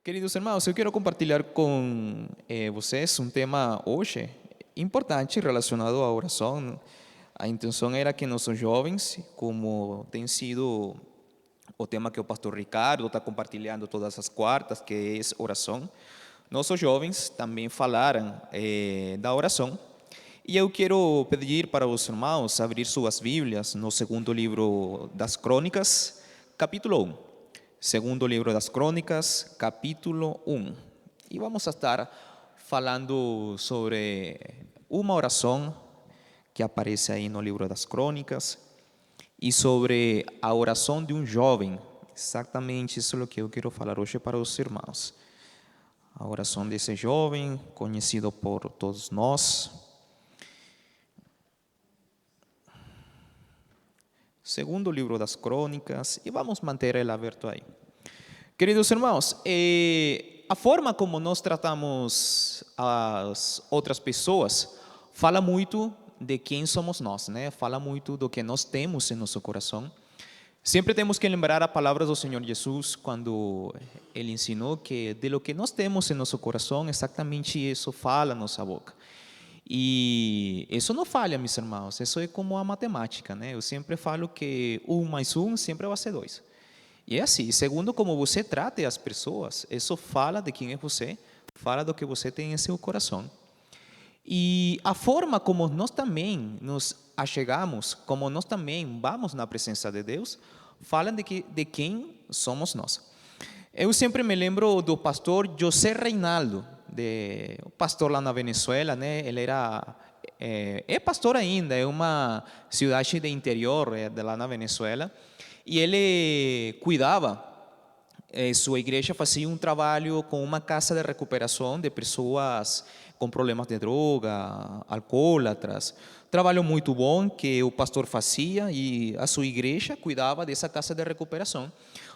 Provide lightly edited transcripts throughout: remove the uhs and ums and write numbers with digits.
Queridos irmãos, eu quero compartilhar com vocês um tema hoje importante relacionado à oração. A intenção era que nossos jovens, como tem sido o tema que o pastor Ricardo está compartilhando todas as quartas, que é oração, nossos jovens também falaram da oração. E eu quero pedir para os irmãos abrir suas Bíblias no segundo livro das Crônicas, capítulo 1. Segundo livro das Crônicas, capítulo 1. E vamos estar falando sobre uma oração que aparece aí no livro das Crônicas e sobre a oração de um jovem. Exatamente isso é o que eu quero falar hoje para os irmãos. A oração desse jovem, conhecido por todos nós. Segundo livro das Crônicas, e vamos manter ele aberto aí. Queridos irmãos, a forma como nós tratamos as outras pessoas fala muito de quem somos nós, né? Fala muito do que nós temos em nosso coração. Sempre temos que lembrar a palavra do Senhor Jesus quando Ele ensinou que de lo que nós temos em nosso coração, exatamente isso fala nossa boca. E isso não falha, meus irmãos, isso é como a matemática, né? Eu sempre falo que 1 mais 1 sempre vai ser 2. E é assim, segundo como você trata as pessoas, isso fala de quem é você, fala do que você tem em seu coração. E a forma como nós também nos achegamos, como nós também vamos na presença de Deus, fala de quem somos nós. Eu sempre me lembro do pastor José Reinaldo, o pastor lá na Venezuela, né? Ele é pastor ainda, é uma cidade de interior de lá na Venezuela, e ele cuidava, sua igreja fazia um trabalho com uma casa de recuperação de pessoas com problemas de droga, alcoólatras. Trabalho muito bom que o pastor fazia e a sua igreja cuidava dessa casa de recuperação.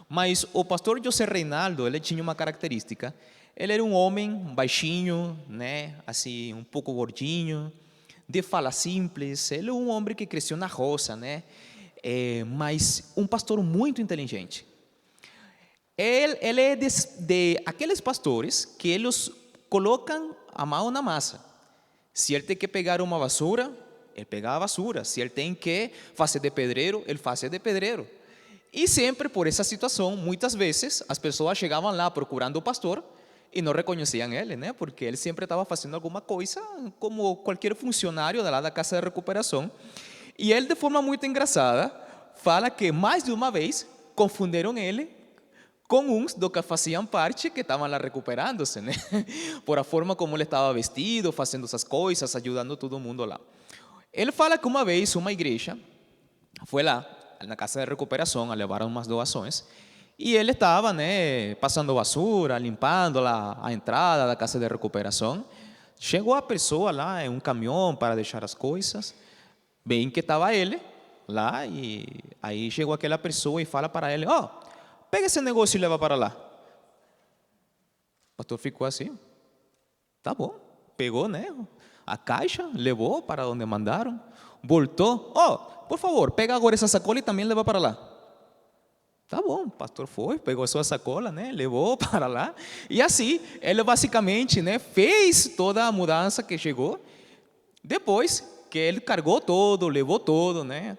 Mas o pastor José Reinaldo, ele tinha uma característica. Ele era um homem baixinho, né, assim, um pouco gordinho, de fala simples. Ele é um homem que cresceu na roça, né, mas um pastor muito inteligente. Ele é de aqueles pastores que eles colocam a mão na massa. Se ele tem que pegar uma vassoura, ele pega a vassoura. Se ele tem que fazer de pedreiro, ele faz de pedreiro. E sempre por essa situação, muitas vezes, as pessoas chegavam lá procurando o pastor e não reconheciam ele, né? Porque ele sempre estava fazendo alguma coisa como qualquer funcionário lá da casa de recuperação. E ele, de forma muito engraçada, fala que mais de uma vez confundiram ele com uns do que faziam parte que estavam lá recuperando-se, né? Por a forma como ele estava vestido, fazendo essas coisas, ajudando todo mundo lá. Ele fala que uma vez uma igreja foi lá na casa de recuperação a levar umas doações e ele estava, né, passando vassoura, limpando a entrada da casa de recuperação. Chegou a pessoa lá em um caminhão para deixar as coisas, bem que estava ele lá, e aí chegou aquela pessoa e fala para ele: pega esse negócio e leva para lá. O pastor ficou assim, tá bom, pegou, né, a caixa, levou para onde mandaram, voltou: por favor, pega agora essa sacola e também leva para lá. Tá bom, o pastor foi, pegou a sua sacola, né, levou para lá, e assim, ele basicamente, né, fez toda a mudança que chegou. Depois que ele carregou todo, levou todo, né,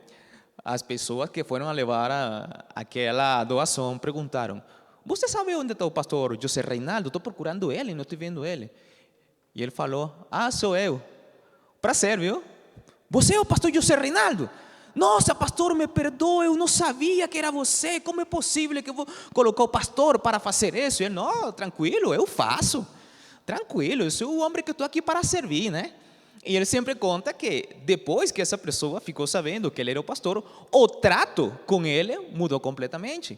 as pessoas que foram a levar aquela doação perguntaram: você sabe onde está o pastor José Reinaldo? Estou procurando ele, não estou vendo ele. E ele falou: sou eu. Prazer, viu? Você é o pastor José Reinaldo? Nossa, pastor, me perdoe, eu não sabia que era você. Como é possível que eu vou colocar o pastor para fazer isso? E ele: não, tranquilo, eu faço. Tranquilo, eu sou o homem que estou aqui para servir, né? E ele sempre conta que depois que essa pessoa ficou sabendo que ele era o pastor, o trato com ele mudou completamente.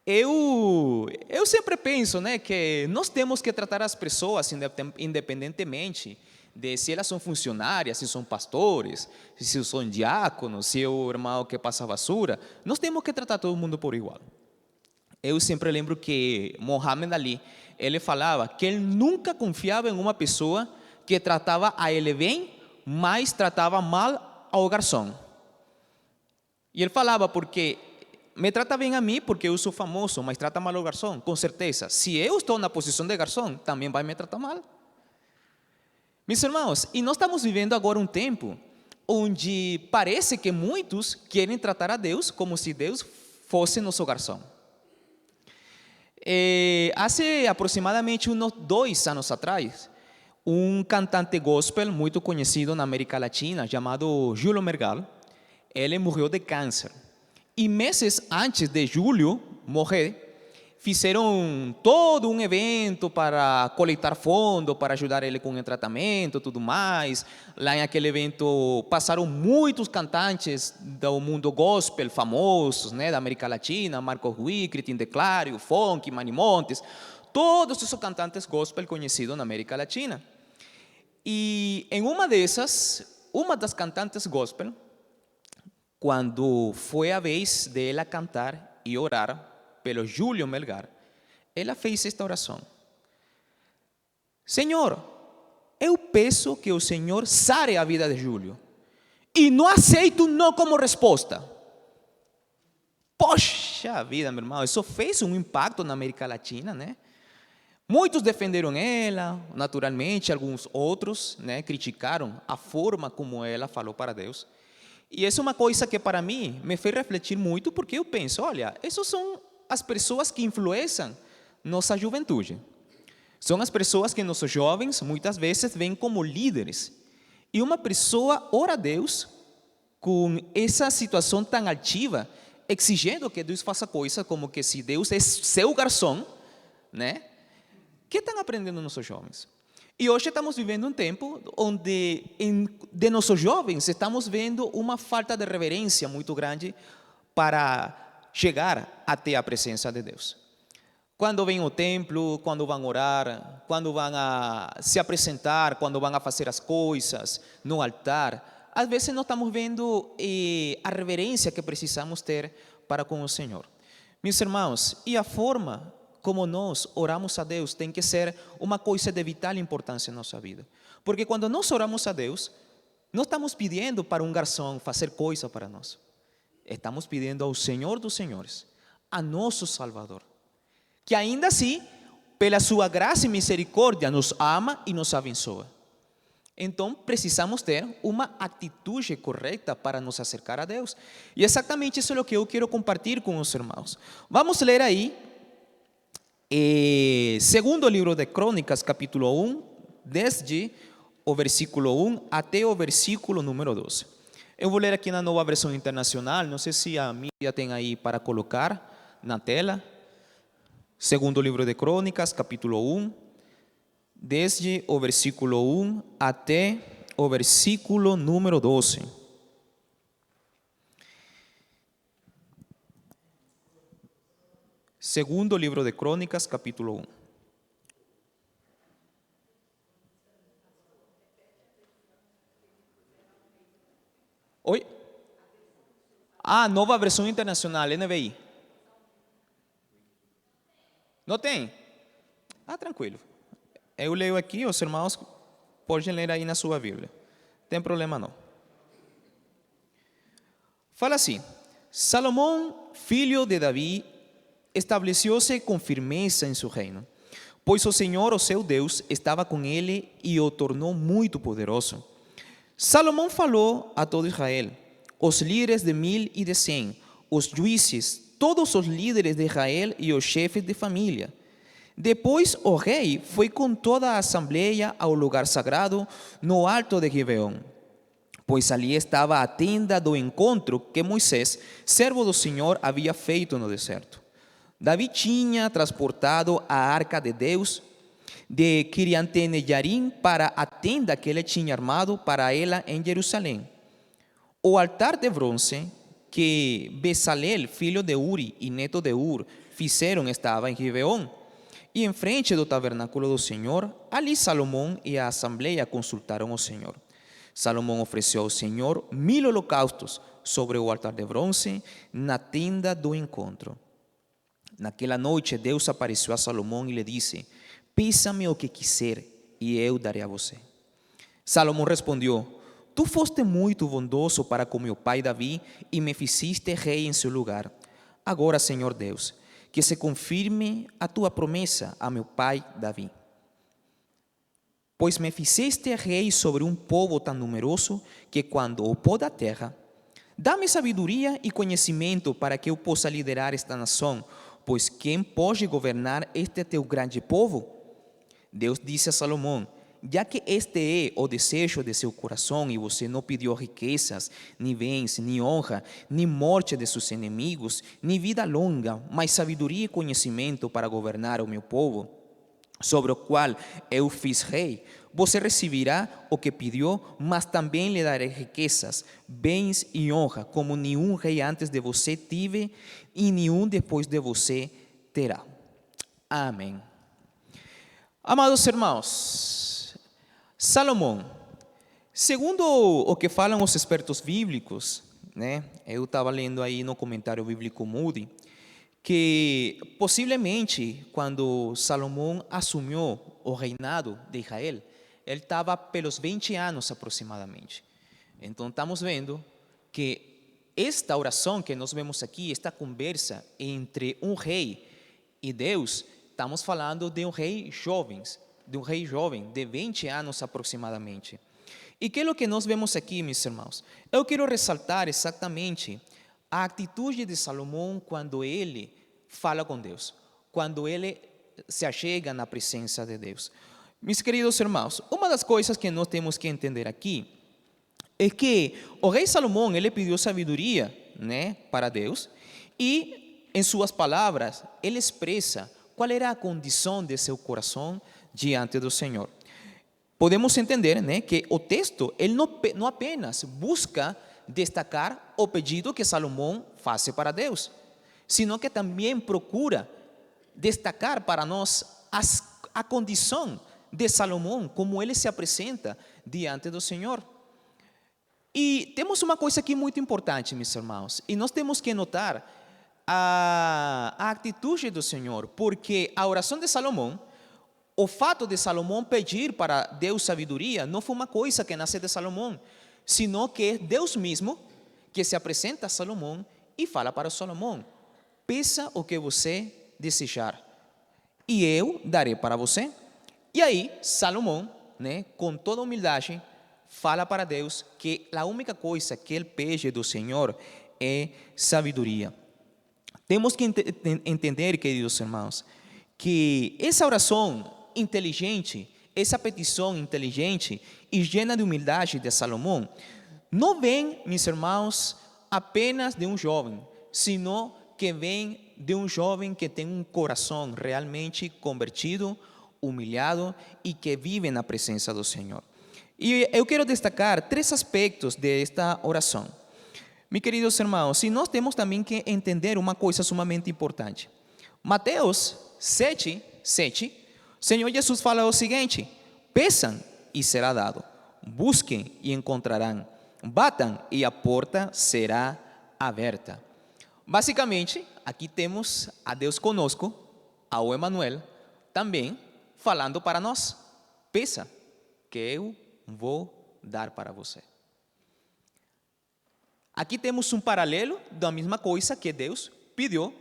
Eu sempre penso, né, que nós temos que tratar as pessoas independentemente de se elas são funcionárias, se são pastores, se são diáconos, se é o irmão que passa vassoura. Nós temos que tratar todo mundo por igual. Eu sempre lembro que Muhammad Ali, ele falava que ele nunca confiava em uma pessoa que tratava a ele bem, mas tratava mal ao garçom. E ele falava porque me trata bem a mim porque eu sou famoso, mas trata mal o garçom, com certeza. Se eu estou na posição de garçom, também vai me tratar mal. Meus irmãos, e nós estamos vivendo agora um tempo onde parece que muitos querem tratar a Deus como se Deus fosse nosso garçom. Há aproximadamente uns 2 anos atrás, um cantante gospel muito conhecido na América Latina, chamado Julio Mergal, ele morreu de câncer. E meses antes de Julio morrer, fizeram todo um evento para coletar fundos, para ajudar ele com o tratamento, tudo mais. Lá naquele evento passaram muitos cantantes do mundo gospel famosos, né, da América Latina, Marcos Witt, Cristian de Clario, Funk, Manny Montes, todos esses cantantes gospel conhecidos na América Latina. E em uma das cantantes gospel, quando foi a vez dela cantar e orar pelo Julio Melgar, ela fez esta oração: Senhor, eu peço que o Senhor sare a vida de Julio, e não aceito não como resposta. Poxa vida, meu irmão, isso fez um impacto na América Latina, né? Muitos defenderam ela, naturalmente, alguns outros, né, criticaram a forma como ela falou para Deus. E essa é uma coisa que para mim me fez refletir muito, porque eu penso, olha, essas são as pessoas que influenciam nossa juventude. São as pessoas que nossos jovens muitas vezes veem como líderes. E uma pessoa ora a Deus com essa situação tão ativa, exigindo que Deus faça coisas como que se Deus é seu garçom, né? O que estão aprendendo nossos jovens? E hoje estamos vivendo um tempo onde de nossos jovens estamos vendo uma falta de reverência muito grande para chegar até a presença de Deus. Quando vêm ao templo, quando vão orar, quando vão a se apresentar, quando vão a fazer as coisas no altar, às vezes não estamos vendo a reverência que precisamos ter para com o Senhor. Meus irmãos, e a forma como nós oramos a Deus tem que ser uma coisa de vital importância em nossa vida. Porque quando nós oramos a Deus, não estamos pedindo para um garçom fazer coisa para nós. Estamos pedindo ao Senhor dos Senhores, a nosso Salvador, que ainda assim, pela sua graça e misericórdia, nos ama e nos abençoa. Então, precisamos ter uma atitude correta para nos acercar a Deus. E exatamente isso é o que eu quero compartilhar com os irmãos. Vamos ler aí, segundo livro de Crônicas, capítulo 1, desde o versículo 1 até o versículo número 12. Eu vou ler aqui na Nova Versão Internacional, não sei se a mídia tem aí para colocar na tela. Segundo livro de Crônicas, capítulo 1, desde o versículo 1 até o versículo número 12. Segundo livro de Crônicas, capítulo 1. Oi? Nova Versão Internacional, NVI. Não tem? Tranquilo. Eu leio aqui, os irmãos podem ler aí na sua Bíblia. Não tem problema não. Fala assim: Salomão, filho de Davi, estabeleceu-se com firmeza em seu reino, pois o Senhor, o seu Deus, estava com ele e o tornou muito poderoso. Salomão falou a todo Israel, os líderes de 1000 e de 100, os juízes, todos os líderes de Israel e os chefes de família. Depois o rei foi com toda a assembleia ao lugar sagrado no alto de Gibeon, pois ali estava a tenda do encontro que Moisés, servo do Senhor, havia feito no deserto. Davi tinha transportado a arca de Deus de Kiriat-Jearim para a tenda que ele tinha armado para ela em Jerusalém. O altar de bronze que Bezalel, filho de Uri e neto de Ur, fizeram estava em Gibeon. E em frente do tabernáculo do Senhor, ali Salomão e a assembleia consultaram o Senhor. Salomão ofereceu ao Senhor 1000 holocaustos sobre o altar de bronze na tenda do encontro. Naquela noite, Deus apareceu a Salomão e lhe disse: Peça-me o que quiser e eu darei a você. Salomão respondeu: Tu foste muito bondoso para com meu pai Davi e me fizeste rei em seu lugar. agora, Senhor Deus, que se confirme a tua promessa a meu pai Davi. Pois me fizeste rei sobre um povo tão numeroso que quando o pó da terra, dá-me sabedoria e conhecimento para que eu possa liderar esta nação, pois quem pode governar este teu grande povo? Deus disse a Salomão: já que este é o desejo de seu coração e você não pediu riquezas, nem bens, nem honra, nem morte de seus inimigos, nem vida longa, mas sabedoria e conhecimento para governar o meu povo, sobre o qual eu fiz rei, você receberá o que pediu, mas também lhe darei riquezas, bens e honra, como nenhum rei antes de você tive e nenhum depois de você terá. Amém. Amados irmãos, Salomão, segundo o que falam os expertos bíblicos, né? Eu estava lendo aí no comentário bíblico Moody, que possivelmente quando Salomão assumiu o reinado de Israel, ele estava pelos 20 anos aproximadamente. Então estamos vendo que esta oração que nós vemos aqui, esta conversa entre um rei e Deus, estamos falando de um rei jovem, de 20 anos aproximadamente. E que é o que nós vemos aqui, meus irmãos? Eu quero ressaltar exatamente a atitude de Salomão quando ele fala com Deus, quando ele se achega na presença de Deus. Meus queridos irmãos, uma das coisas que nós temos que entender aqui é que o rei Salomão, ele pediu sabedoria, né, para Deus, e em suas palavras, ele expressa qual era a condição de seu coração diante do Senhor. Podemos entender, né, que o texto ele não apenas busca destacar o pedido que Salomão faz para Deus, sino que também procura destacar para nós a condição de Salomão, como ele se apresenta diante do Senhor. E temos uma coisa aqui muito importante, meus irmãos, e nós temos que notar a atitude do Senhor, porque a oração de Salomão, o fato de Salomão pedir para Deus sabedoria, não foi uma coisa que nasce de Salomão, sino que é Deus mesmo que se apresenta a Salomão e fala para Salomão: peça o que você desejar, e eu darei para você. E aí, Salomão, né, com toda humildade, fala para Deus que a única coisa que ele pede do Senhor é sabedoria. Temos que entender, queridos irmãos, que essa oração inteligente, essa petição inteligente e llena de humildade de Salomão, não vem, meus irmãos, apenas de um jovem, sino que vem de um jovem que tem um coração realmente convertido, humilhado e que vive na presença do Senhor. E eu quero destacar 3 aspectos desta oração. Meus queridos irmãos, e nós temos também que entender uma coisa sumamente importante. Mateus 7, o Senhor Jesus fala o seguinte: peçam e será dado, busquem e encontrarão, batam e a porta será aberta. Basicamente, aqui temos a Deus conosco, ao Emmanuel, também falando para nós: peça, que eu vou dar para você. Aqui temos um paralelo da mesma coisa que Deus pediu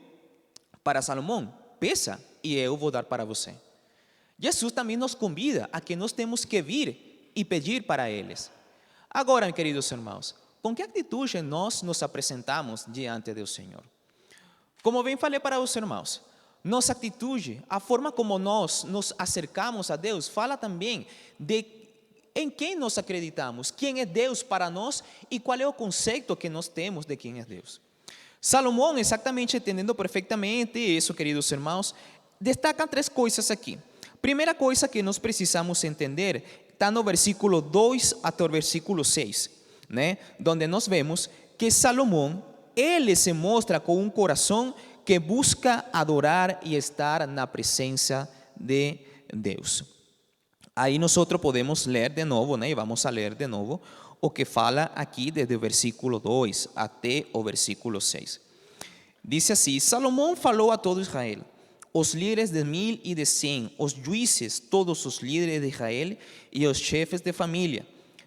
para Salomão: peça e eu vou dar para você. Jesus também nos convida a que nós temos que vir e pedir para eles. Agora, queridos irmãos, com que atitude nós nos apresentamos diante do Senhor? Como bem falei para os irmãos, nossa atitude, a forma como nós nos acercamos a Deus, fala também de em quem nós acreditamos, quem é Deus para nós e qual é o conceito que nós temos de quem é Deus. Salomão, exatamente entendendo perfeitamente isso, queridos irmãos, destaca 3 coisas aqui. Primeira coisa que nós precisamos entender está no versículo 2 até o versículo 6, né? Onde nós vemos que Salomão, ele se mostra com um coração que busca adorar e estar na presença de Deus. Aí nós podemos ler de novo, né? E vamos a ler de novo o que fala aqui desde o versículo 2 até o versículo 6. Diz assim: Salomão falou a todo Israel, os líderes de 1000 e de 100, os juízes, todos os líderes de Israel e os chefes de família,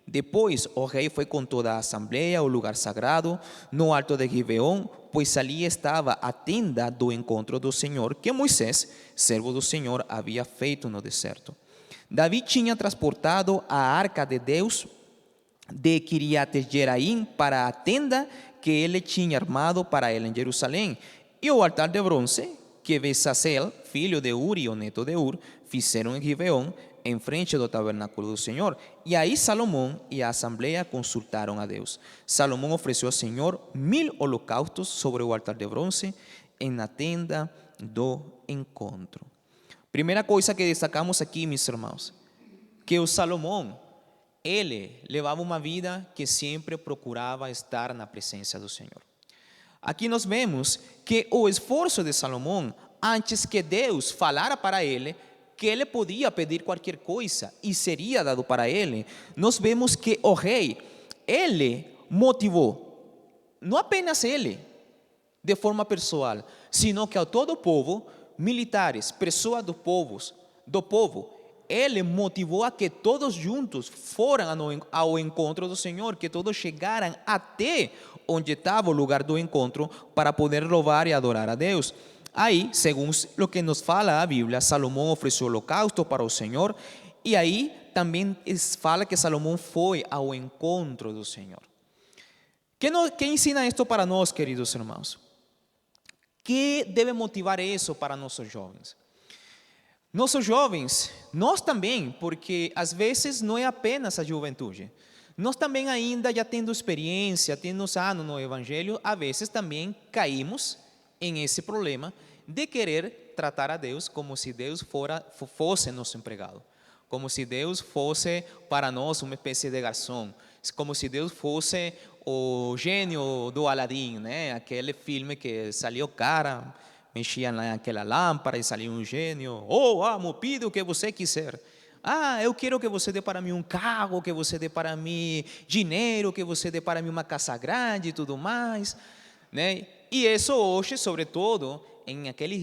Depois o rei foi com toda a assembleia ao lugar sagrado, no alto de Gibeon, pois ali estava a tenda do encontro do Senhor, que Moisés, servo do Senhor, havia feito no deserto. Davi tinha transportado a arca de Deus de Kiriat Jeraim para a tenda que ele tinha armado para ele em Jerusalém, e o altar de bronze que Bezalel, filho de Uri, o neto de Ur, fizeram em Gibeon, em frente do tabernáculo do Senhor. E aí Salomão e a assembleia consultaram a Deus. Salomão ofereceu ao Senhor 1000 holocaustos sobre o altar de bronze na tenda do encontro. Primeira coisa que destacamos aqui, meus irmãos, que o Salomão, ele levava uma vida que sempre procurava estar na presença do Senhor. Aqui nós vemos que o esforço de Salomão, antes que Deus falara para ele que ele podia pedir qualquer coisa e seria dado para ele, nós vemos que o rei, ele motivou, não apenas ele, de forma pessoal, sino que a todo o povo, militares, pessoas do povo, ele motivou a que todos juntos foram ao encontro do Senhor, que todos chegaram até onde estava o lugar do encontro para poder louvar e adorar a Deus. Aí, segundo o que nos fala a Bíblia, Salomão ofereceu holocausto para o Senhor, e aí também fala que Salomão foi ao encontro do Senhor. Que ensina isto para nós, queridos irmãos? Que deve motivar isso para nossos jovens? Nossos jovens, nós também, porque às vezes não é apenas a juventude, nós também ainda já tendo experiência, tendo anos no Evangelho, às vezes também caímos em esse problema de querer tratar a Deus como se Deus fosse nosso empregado, como se Deus fosse para nós uma espécie de garçom, como se Deus fosse o gênio do Aladim, né? Aquele filme que saiu o cara, mexia naquela lâmpada e saiu um gênio. Oh, amo, pide o que você quiser. Ah, eu quero que você dê para mim um carro, que você dê para mim dinheiro, que você dê para mim uma casa grande e tudo mais, né? E isso hoje, sobretudo, em aquelas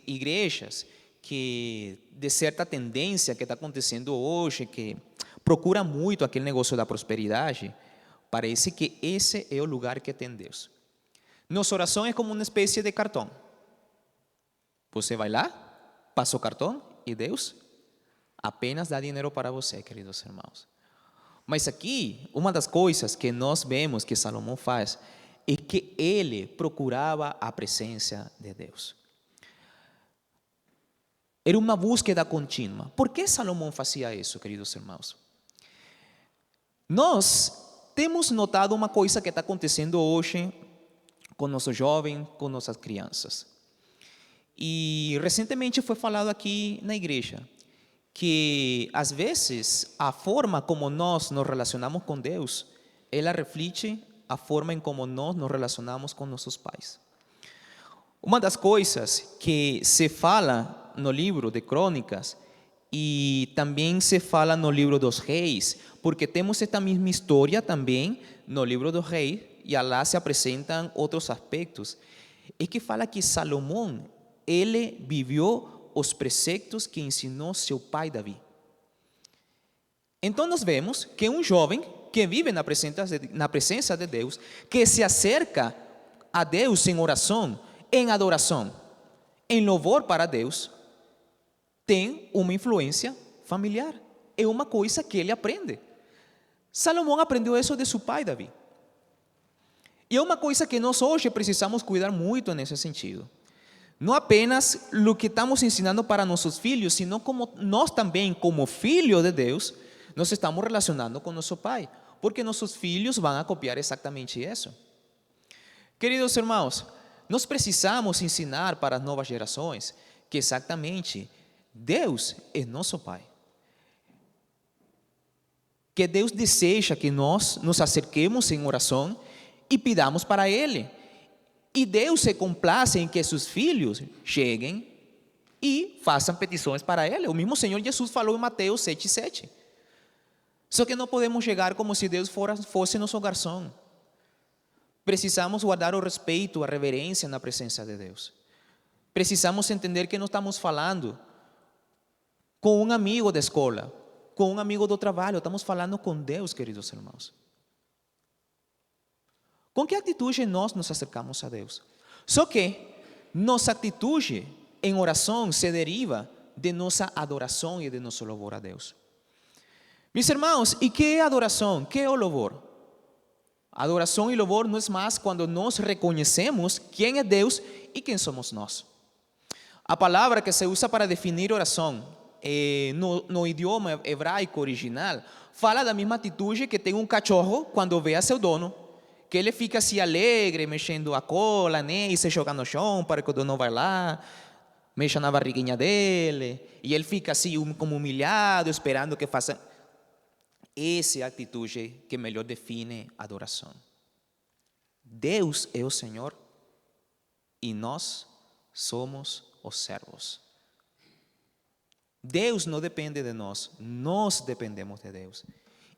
igrejas que, de certa tendência que está acontecendo hoje, que procura muito aquele negócio da prosperidade, parece que esse é o lugar que tem Deus. Nossa oração é como uma espécie de cartão. Você vai lá, passa o cartão e Deus apenas dá dinheiro para você, queridos irmãos. Mas aqui, uma das coisas que nós vemos que Salomão faz é que ele procurava a presença de Deus. Era uma búsqueda contínua. Por que Salomão fazia isso, queridos irmãos? Nós temos notado uma coisa que está acontecendo hoje com nossos jovens, com nossas crianças. E recentemente foi falado aqui na igreja que às vezes a forma como nós nos relacionamos com Deus, ela reflete a forma em como nós nos relacionamos com nossos pais. Uma das coisas que se fala no livro de Crônicas e também se fala no livro dos Reis, porque temos esta mesma história também no livro dos Reis e lá se apresentam outros aspectos, é que fala que Salomão, ele viveu os preceitos que ensinou seu pai Davi. Então nós vemos que um jovem que vive na presença de Deus, que se acerca a Deus em oração, em adoração, em louvor para Deus, tem uma influência familiar. É uma coisa que ele aprende. Salomão aprendeu isso de seu pai Davi. E é uma coisa que nós hoje precisamos cuidar muito nesse sentido. Não apenas o que estamos ensinando para nossos filhos, sino como nós também, como filhos de Deus, nos estamos relacionando com nosso pai, porque nossos filhos vão copiar exatamente isso. Queridos irmãos, nós precisamos ensinar para as novas gerações que exatamente Deus é nosso pai. Que Deus deseja que nós nos acerquemos em oração e pidamos para Ele. E Deus se complace em que seus filhos cheguem e façam petições para Ele. O mesmo Senhor Jesus falou em Mateus 7,7. Só que não podemos chegar como se Deus fosse nosso garçom. Precisamos guardar o respeito, a reverência na presença de Deus. Precisamos entender que não estamos falando com um amigo da escola, com um amigo do trabalho, estamos falando com Deus, queridos irmãos. Com que atitude nós nos acercamos a Deus? Só que nossa atitude em oração se deriva de nossa adoração e de nosso louvor a Deus. Meus irmãos, e que é adoração? Que é o louvor? Adoração e louvor não é mais quando nós reconhecemos quem é Deus e quem somos nós. A palavra que se usa para definir oração no idioma hebraico original fala da mesma atitude que tem um cachorro quando vê a seu dono, que ele fica assim alegre, mexendo a cola, né, e se joga no chão para que o dono vá lá, mexa na barriguinha dele, e ele fica assim como humilhado, esperando que faça. Essa é a atitude que melhor define a adoração. Deus é o Senhor e nós somos os servos. Deus não depende de nós dependemos de Deus.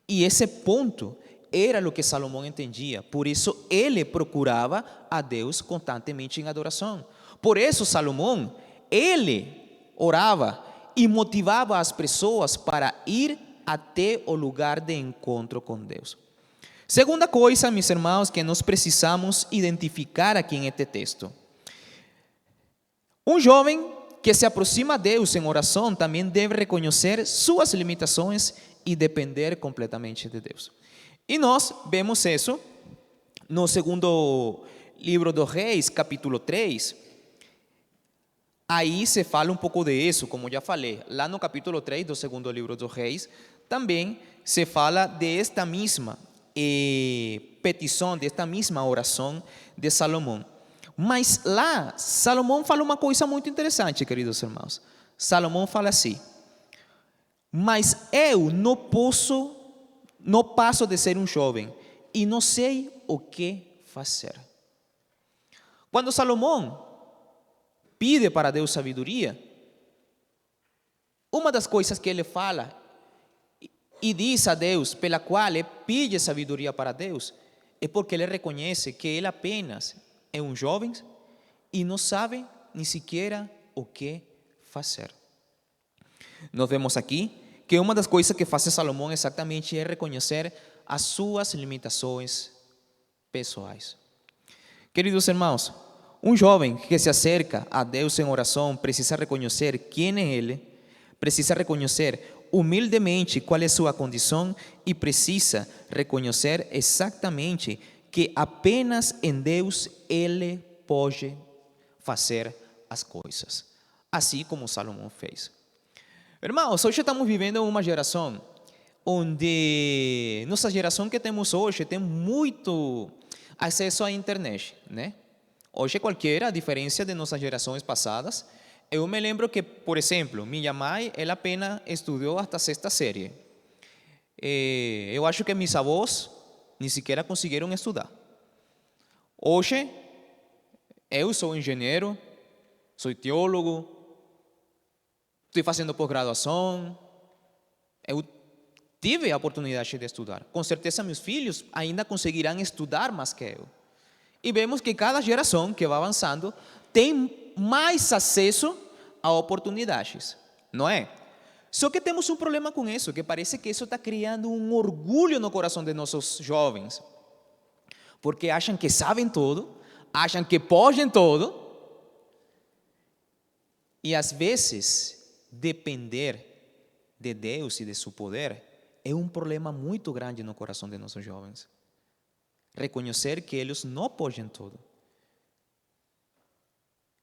E esse ponto era o que Salomão entendia, por isso ele procurava a Deus constantemente em adoração. Por isso Salomão, ele orava e motivava as pessoas para ir até o lugar de encontro com Deus. Segunda coisa, meus irmãos, que nós precisamos identificar aqui em este texto. Um jovem que se aproxima a Deus em oração também deve reconhecer suas limitações e depender completamente de Deus. E nós vemos isso no segundo livro dos Reis, capítulo 3. Aí se fala um pouco de isso, como já falei. Lá no capítulo 3 do segundo livro dos Reis, também se fala desta mesma petição, desta mesma oração de Salomão. Mas lá, Salomão fala uma coisa muito interessante, queridos irmãos. Salomão fala assim: mas eu não passo de ser um jovem e não sei o que fazer. Quando Salomão pede para Deus sabedoria, uma das coisas que ele fala e diz a Deus, pela qual ele pede sabedoria para Deus, é porque ele reconhece que ele apenas é um jovem e não sabe nem sequer o que fazer. Nós vemos aqui que uma das coisas que faz Salomão exatamente é reconhecer as suas limitações pessoais. Queridos irmãos, um jovem que se acerca a Deus em oração precisa reconhecer quem é Ele, precisa reconhecer humildemente qual é sua condição e precisa reconhecer exatamente que apenas em Deus Ele pode fazer as coisas, assim como Salomão fez. Irmãos, hoje estamos vivendo uma geração onde nossa geração que temos hoje tem muito acesso à internet, né? Hoje qualquer, a diferença de nossas gerações passadas, eu me lembro que, por exemplo, minha mãe, ela apenas estudou até a sexta série. Eu acho que meus avós nem sequer conseguiram estudar. Hoje, eu sou engenheiro, sou teólogo, estou fazendo pós-graduação, eu tive a oportunidade de estudar. Com certeza meus filhos ainda conseguirão estudar mais que eu. E vemos que cada geração que vai avançando tem mais acesso a oportunidades, não é? Só que temos um problema com isso, que parece que isso está criando um orgulho no coração de nossos jovens, porque acham que sabem tudo, acham que podem tudo, e às vezes depender de Deus e de seu poder é um problema muito grande no coração de nossos jovens. Reconhecer que eles não podem tudo.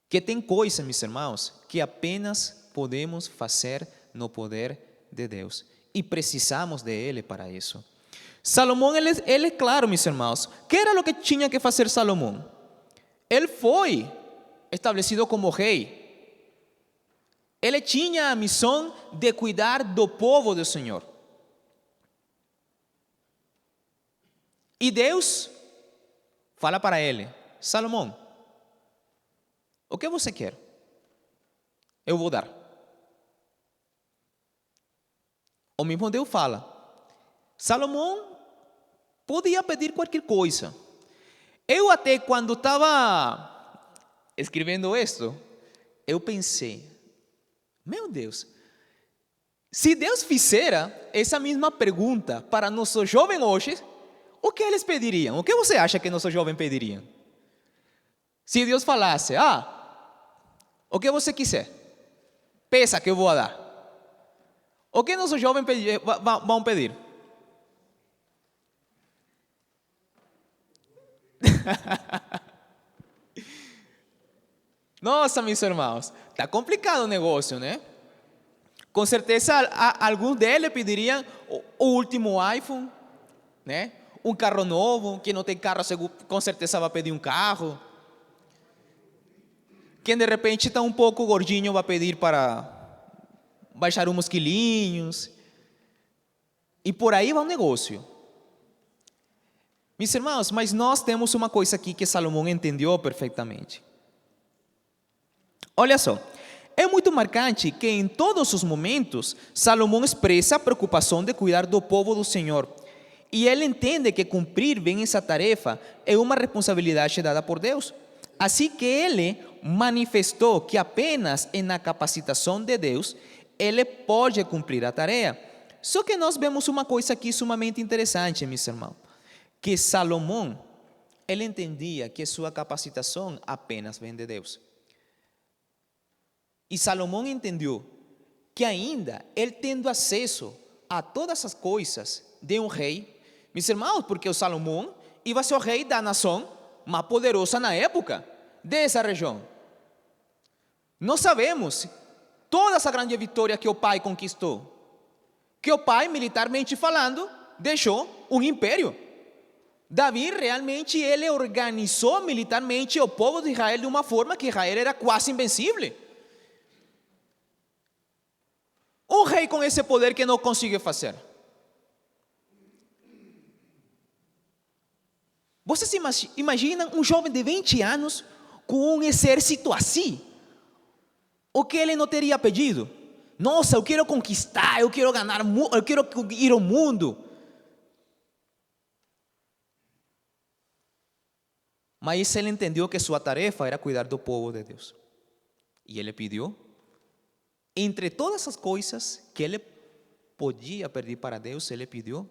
Que tem coisas, meus irmãos, que apenas podemos fazer no poder de Deus. E precisamos de Ele para isso. Salomão, ele é claro, meus irmãos. Que era o que tinha que fazer Salomão? Ele foi estabelecido como rei. Ele tinha a missão de cuidar do povo do Senhor. E Deus fala para ele: Salomão, o que você quer? Eu vou dar. O mesmo Deus fala. Salomão podia pedir qualquer coisa. Eu até quando estava escrevendo isto, eu pensei: meu Deus, Se Deus fizera essa mesma pergunta para nossos jovens hoje, o que eles pediriam? O que você acha que nossos jovens pediriam? Se Deus falasse, o que você quiser, peça que eu vou dar. O que nossos jovens vão pedir? Nossa, meus irmãos, está complicado o negócio, né? Com certeza, alguns deles pediriam o último iPhone, né? Um carro novo. Quem não tem carro, com certeza vai pedir um carro. Quem de repente está um pouco gordinho vai pedir para baixar uns quilinhos. E por aí vai o negócio. Meus irmãos, mas nós temos uma coisa aqui que Salomão entendeu perfeitamente. Olha só, é muito marcante que em todos os momentos Salomão expressa a preocupação de cuidar do povo do Senhor. E ele entende que cumprir bem essa tarefa é uma responsabilidade dada por Deus. Assim que ele manifestou que apenas na capacitação de Deus ele pode cumprir a tarefa. Só que nós vemos uma coisa aqui sumamente interessante, meus irmãos, que Salomão, ele entendia que sua capacitação apenas vem de Deus. E Salomão entendeu que ainda ele tendo acesso a todas as coisas de um rei, meus irmãos, porque o Salomão ia ser o rei da nação mais poderosa na época dessa região. Nós sabemos toda essa grande vitória que o pai conquistou, que o pai, militarmente falando, deixou um império. Davi realmente ele organizou militarmente o povo de Israel de uma forma que Israel era quase invencível. Um rei com esse poder que não conseguiu fazer. Vocês imaginam um jovem de 20 anos com um exército assim? O que ele não teria pedido? Nossa, eu quero conquistar, eu quero ganhar, eu quero ir ao mundo. Mas ele entendeu que sua tarefa era cuidar do povo de Deus. E ele pediu, entre todas as coisas que ele podia pedir para Deus, ele pediu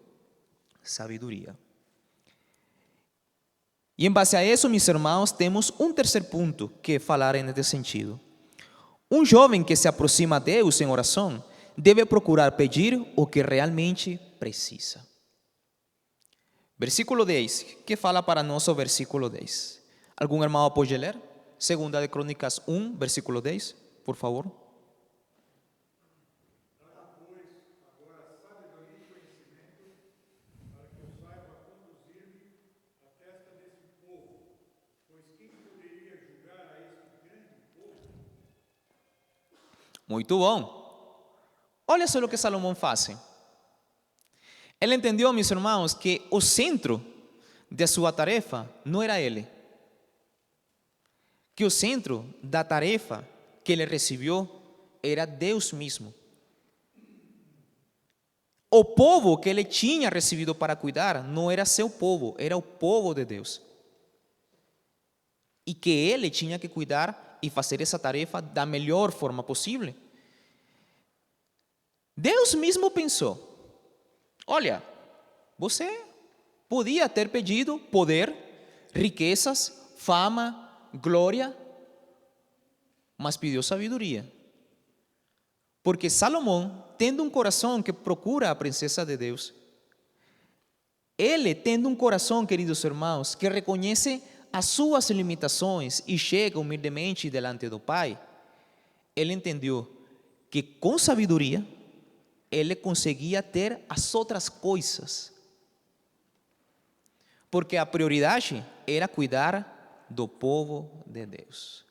sabedoria. E em base a isso, meus irmãos, temos um terceiro ponto que falar nesse sentido. Um jovem que se aproxima a Deus em oração deve procurar pedir o que realmente precisa. Versículo 10, que fala para nós o versículo 10. Algum irmão pode ler? Segunda de Crônicas 1, versículo 10, por favor. Muito bom. Olha só o que Salomão faz. Ele entendeu, meus irmãos, que o centro de sua tarefa não era ele. Que o centro da tarefa que ele recebeu era Deus mesmo. O povo que ele tinha recebido para cuidar não era seu povo, era o povo de Deus. E que ele tinha que cuidar e fazer essa tarefa da melhor forma possível. Deus mesmo pensou, olha, você podia ter pedido poder, riquezas, fama, glória, mas pediu sabedoria. Porque Salomão, tendo um coração que procura a princesa de Deus, ele tendo um coração, queridos irmãos, que reconhece as suas limitações e chega humildemente delante do Pai, ele entendeu que com sabedoria ele conseguia ter as outras coisas. Porque a prioridade era cuidar do povo de Deus.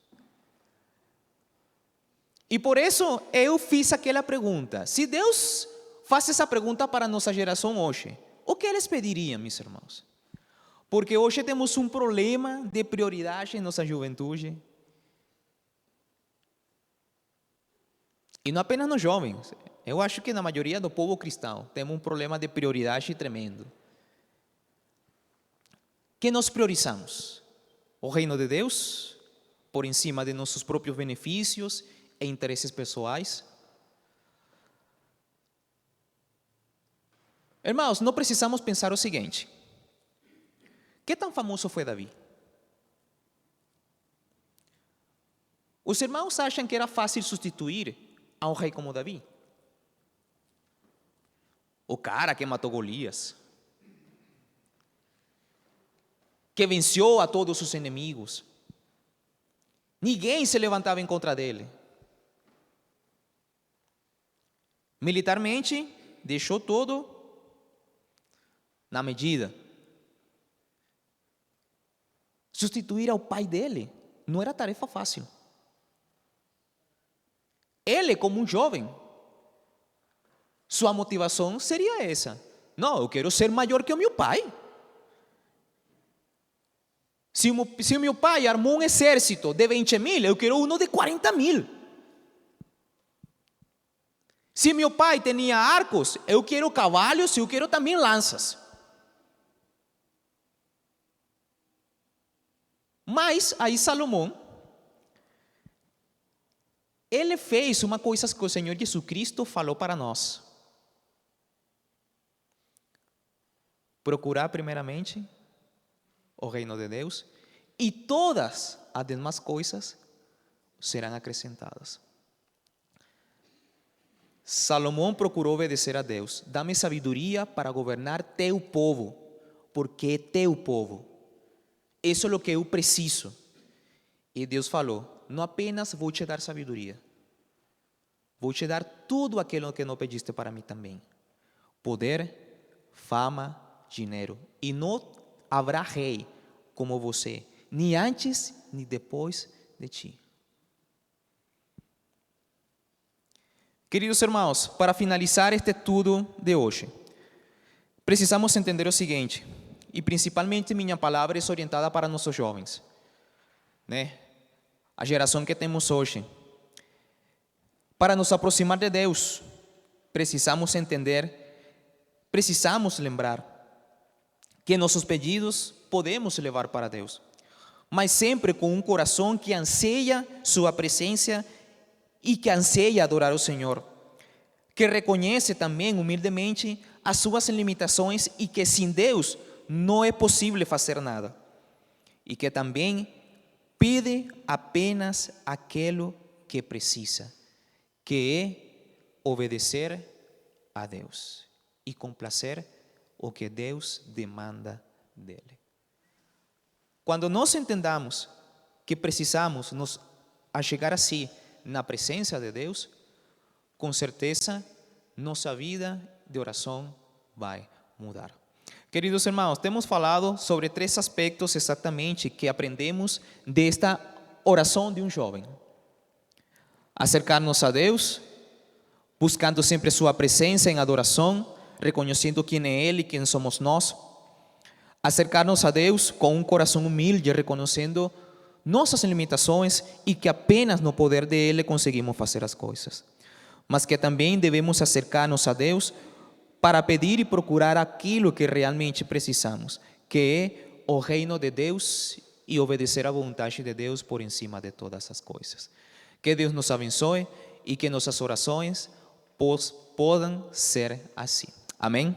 E por isso eu fiz aquela pergunta. Se Deus faz essa pergunta para a nossa geração hoje, o que eles pediriam, meus irmãos? Porque hoje temos um problema de prioridade em nossa juventude. E não apenas nos jovens. Eu acho que na maioria do povo cristão temos um problema de prioridade tremendo. Que nós priorizamos? O reino de Deus por encima de nossos próprios benefícios e interesses pessoais? Irmãos, não precisamos pensar o seguinte: que tão famoso foi Davi? Os irmãos acham que era fácil substituir a um rei como Davi? O cara que matou Golias, que venceu a todos os inimigos. Ninguém se levantava em contra dele. Militarmente, deixou todo na medida. Substituir ao pai dele não era tarefa fácil. Ele, como um jovem, sua motivação seria essa: não, eu quero ser maior que o meu pai. Se o meu pai armou um exército de 20.000, eu quero uno de 40.000. Se meu pai tinha arcos, eu quero cavalos e eu quero também lanças. Mas aí Salomão, ele fez uma coisa que o Senhor Jesus Cristo falou para nós: procurar primeiramente o reino de Deus, e todas as demais coisas serão acrescentadas. Salomão procurou obedecer a Deus: dá-me sabedoria para governar teu povo, porque é teu povo. Isso é o que eu preciso. E Deus falou: não apenas vou te dar sabedoria, vou te dar tudo aquilo que não pediste para mim também: poder, fama, dinheiro. E não haverá rei como você, nem antes nem depois de ti. Queridos irmãos, para finalizar este estudo de hoje, precisamos entender o seguinte, e principalmente minha palavra é orientada para nossos jovens, né? A geração que temos hoje. Para nos aproximar de Deus, precisamos entender, precisamos lembrar que nossos pedidos podemos levar para Deus, mas sempre com um coração que anseia sua presença e que anseia adorar o Senhor, que reconhece também humildemente as suas limitações e que sem Deus não é possível fazer nada, e que também pede apenas aquilo que precisa, que é obedecer a Deus e complacer o que Deus demanda dele. Quando nós entendamos que precisamos nos achegar assim na presença de Deus, com certeza nossa vida de oração vai mudar. Queridos irmãos, temos falado sobre 3 aspectos exatamente que aprendemos desta oração de um jovem: acercar-nos a Deus, buscando sempre sua presença em adoração, reconhecendo quem é Ele e quem somos nós; acercar-nos a Deus com um coração humilde, reconhecendo nossas limitações e que apenas no poder de Ele conseguimos fazer as coisas, mas que também devemos acercar-nos a Deus para pedir e procurar aquilo que realmente precisamos, que é o reino de Deus e obedecer à vontade de Deus por encima de todas as coisas. Que Deus nos abençoe e que nossas orações possam ser assim. Amém?